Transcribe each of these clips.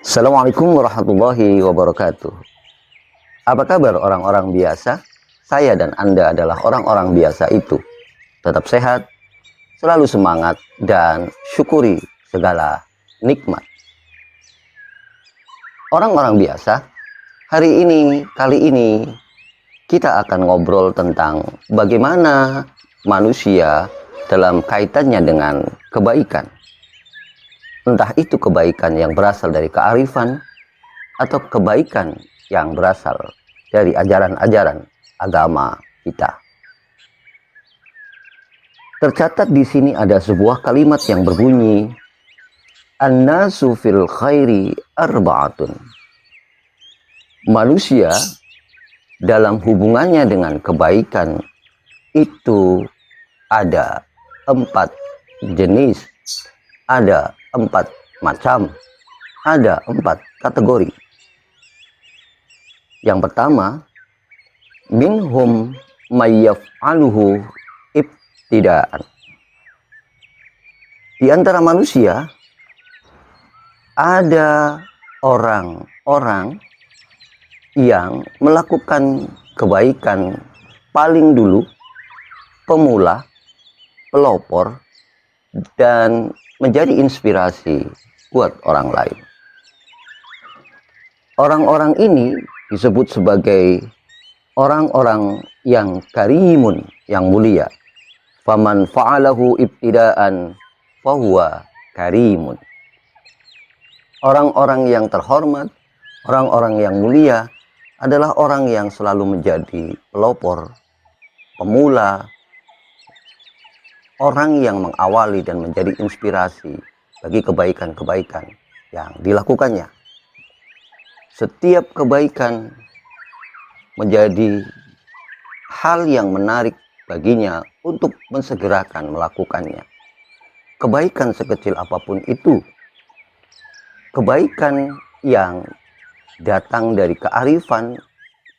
Assalamualaikum warahmatullahi wabarakatuh. Apa kabar orang-orang biasa? Saya dan Anda adalah orang-orang biasa itu. Tetap sehat, selalu semangat, dan syukuri segala nikmat. Orang-orang biasa, kali ini, kita akan ngobrol tentang bagaimana manusia dalam kaitannya dengan kebaikan. Entah itu kebaikan yang berasal dari kearifan atau kebaikan yang berasal dari ajaran-ajaran agama kita. Tercatat di sini ada sebuah kalimat yang berbunyi, "An-nasu fil khairi arba'atun." Manusia dalam hubungannya dengan kebaikan itu ada 4 jenis, ada 4 macam, ada 4 kategori. Yang pertama, minhum mayyaf'aluhu ibtida'an. Di antara manusia ada orang-orang yang melakukan kebaikan paling dulu, pemula, pelopor, dan menjadi inspirasi buat orang lain. Orang-orang ini disebut sebagai orang-orang yang karimun, yang mulia. Faman fa'alahu ibtida'an fahuwa karimun. Orang-orang yang terhormat, orang-orang yang mulia adalah orang yang selalu menjadi pelopor, pemula, orang yang mengawali dan menjadi inspirasi bagi kebaikan-kebaikan yang dilakukannya. Setiap kebaikan menjadi hal yang menarik baginya untuk mensegerakan melakukannya. Kebaikan sekecil apapun itu, kebaikan yang datang dari kearifan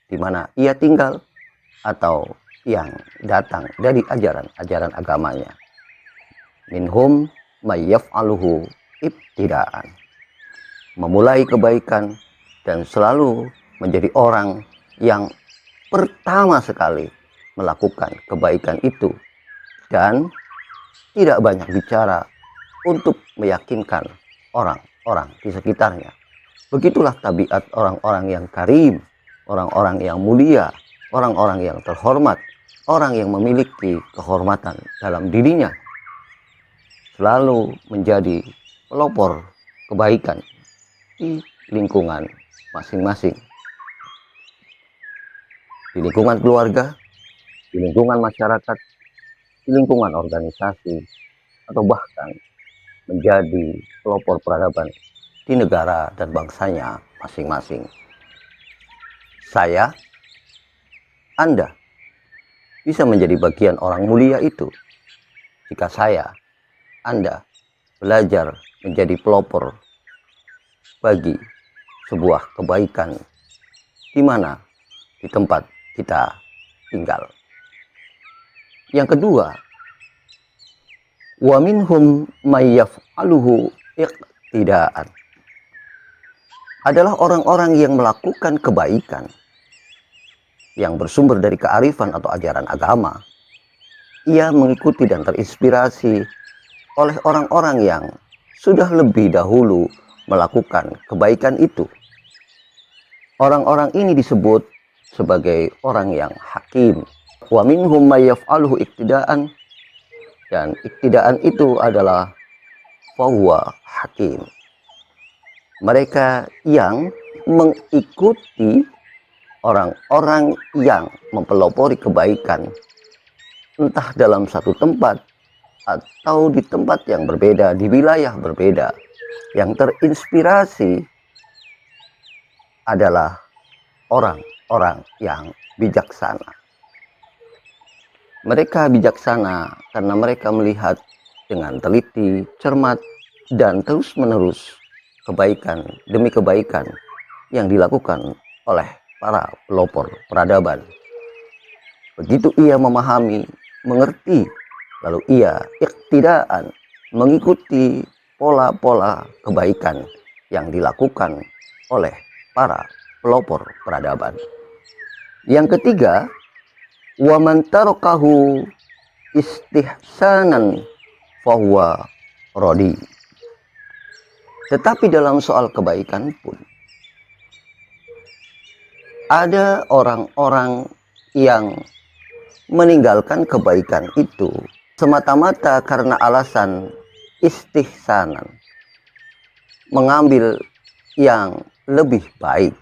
di mana ia tinggal atau yang datang dari ajaran-ajaran agamanya. Minhum mayyaf'aluhu ibtida'an. Memulai kebaikan dan selalu menjadi orang yang pertama sekali melakukan kebaikan itu dan tidak banyak bicara untuk meyakinkan orang-orang di sekitarnya. Begitulah tabiat orang-orang yang karim, orang-orang yang mulia, orang-orang yang terhormat, orang yang memiliki kehormatan dalam dirinya, selalu menjadi pelopor kebaikan di lingkungan masing-masing, di lingkungan keluarga, di lingkungan masyarakat, di lingkungan organisasi, atau bahkan menjadi pelopor peradaban di negara dan bangsanya masing-masing. Anda bisa menjadi bagian orang mulia itu jika Anda belajar menjadi pelopor bagi sebuah kebaikan di mana di tempat kita tinggal. Yang kedua, wa minhum mayyaf'aluhu iqtida'an. Adalah orang-orang yang melakukan kebaikan yang bersumber dari kearifan atau ajaran agama. Ia mengikuti dan terinspirasi oleh orang-orang yang sudah lebih dahulu melakukan kebaikan itu. Orang-orang ini disebut sebagai orang yang hakim. Wa minhum mayyaf'aluhu iktidaan, dan iktidaan itu adalah fahuwa hakim. Mereka yang mengikuti orang-orang yang mempelopori kebaikan, entah dalam satu tempat atau di tempat yang berbeda, di wilayah berbeda, yang terinspirasi adalah orang-orang yang bijaksana. Mereka bijaksana karena mereka melihat dengan teliti, cermat, dan terus-menerus kebaikan demi kebaikan yang dilakukan oleh para pelopor peradaban. Begitu ia memahami, mengerti, lalu ia iktidaan, mengikuti pola-pola kebaikan yang dilakukan oleh para pelopor peradaban. Yang ketiga, wa man tarakahu istihsanan fahuwa rodi. Tetapi dalam soal kebaikan pun ada orang-orang yang meninggalkan kebaikan itu semata-mata karena alasan istihsanan, mengambil yang lebih baik.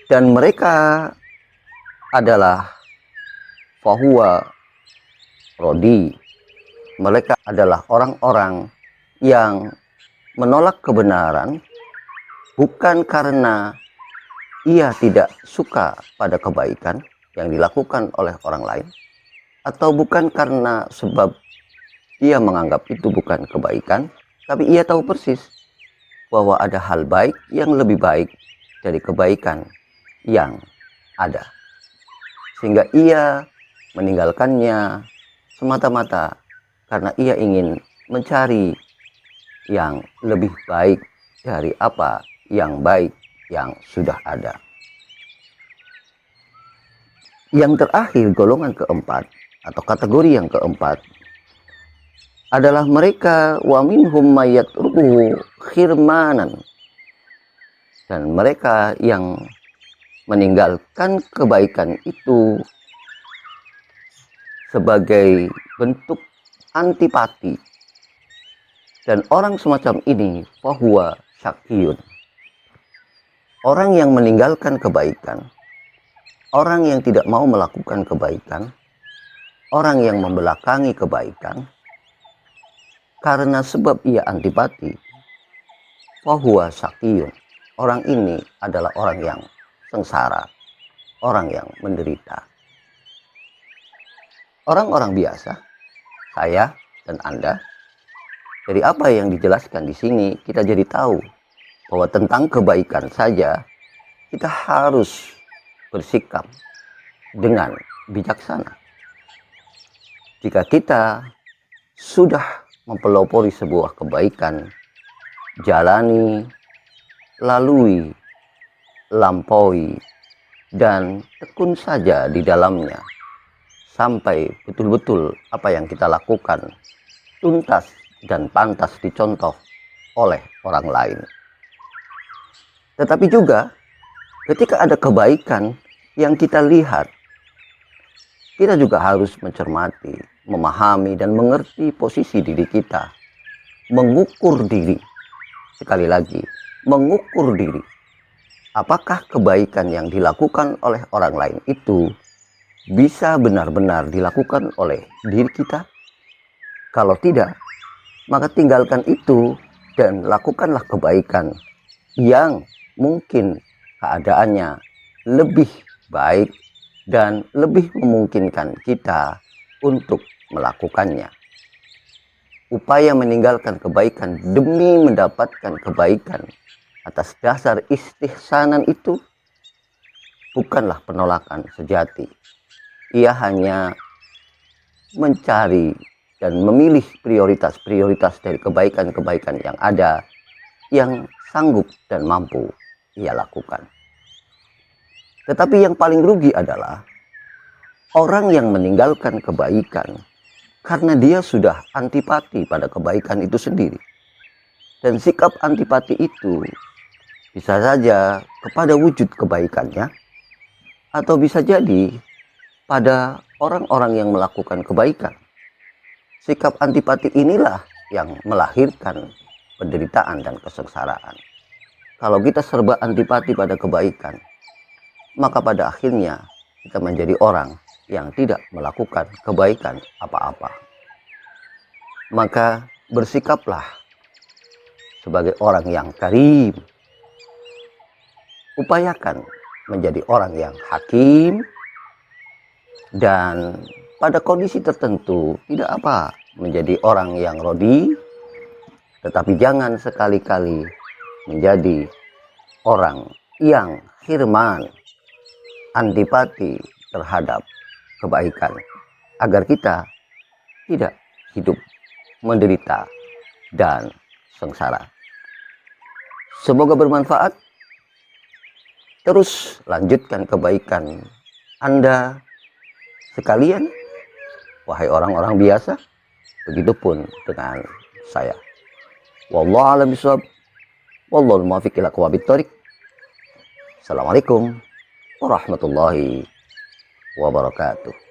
Dan mereka adalah fahuwa rodi. Mereka adalah orang-orang yang menolak kebenaran bukan karena ia tidak suka pada kebaikan yang dilakukan oleh orang lain, atau bukan karena sebab ia menganggap itu bukan kebaikan, tapi ia tahu persis bahwa ada hal baik yang lebih baik dari kebaikan yang ada, sehingga ia meninggalkannya semata-mata karena ia ingin mencari yang lebih baik dari apa yang baik yang sudah ada. Yang terakhir, golongan keempat atau kategori yang keempat adalah mereka wa minhum mayatruku khirmanan, dan mereka yang meninggalkan kebaikan itu sebagai bentuk antipati. Dan orang semacam ini fahuwa syaqiyun. Orang yang meninggalkan kebaikan, orang yang tidak mau melakukan kebaikan, orang yang membelakangi kebaikan karena sebab ia antipati, fahuwa syaqiyun. Orang ini adalah orang yang sengsara, orang yang menderita. Orang-orang biasa, saya dan Anda, dari apa yang dijelaskan di sini kita jadi tahu bahwa tentang kebaikan saja kita harus bersikap dengan bijaksana. Jika kita sudah mempelopori sebuah kebaikan, jalani, lalui, lampaui, dan tekun saja di dalamnya sampai betul-betul apa yang kita lakukan tuntas dan pantas dicontoh oleh orang lain. Tetapi juga ketika ada kebaikan yang kita lihat, kita juga harus mencermati, memahami, dan mengerti posisi diri kita, mengukur diri. Sekali lagi, mengukur diri. Apakah kebaikan yang dilakukan oleh orang lain itu bisa benar-benar dilakukan oleh diri kita? Kalau tidak, maka tinggalkan itu dan lakukanlah kebaikan yang mungkin keadaannya lebih baik dan lebih memungkinkan kita untuk melakukannya. Upaya meninggalkan kebaikan demi mendapatkan kebaikan atas dasar istihsanan itu bukanlah penolakan sejati. Ia hanya mencari dan memilih prioritas-prioritas dari kebaikan-kebaikan yang ada, yang sanggup dan mampu ia lakukan. Tetapi yang paling rugi adalah orang yang meninggalkan kebaikan karena dia sudah antipati pada kebaikan itu sendiri. Dan sikap antipati itu bisa saja kepada wujud kebaikannya, atau bisa jadi pada orang-orang yang melakukan kebaikan. Sikap antipati inilah yang melahirkan penderitaan dan kesengsaraan. Kalau kita serba antipati pada kebaikan, maka pada akhirnya kita menjadi orang yang tidak melakukan kebaikan apa-apa. Maka bersikaplah sebagai orang yang karim. Upayakan menjadi orang yang hakim, dan pada kondisi tertentu tidak apa menjadi orang yang rodi, tetapi jangan sekali-kali menjadi orang yang khirman, antipati terhadap kebaikan, agar kita tidak hidup menderita dan sengsara. Semoga bermanfaat. Terus lanjutkan kebaikan Anda sekalian, wahai orang-orang biasa. Begitupun dengan saya. Wallahu a'lam bishawab. Wallahul muwaffiq ila aqwamit thoriq. Assalamualaikum warahmatullahi wabarakatuh.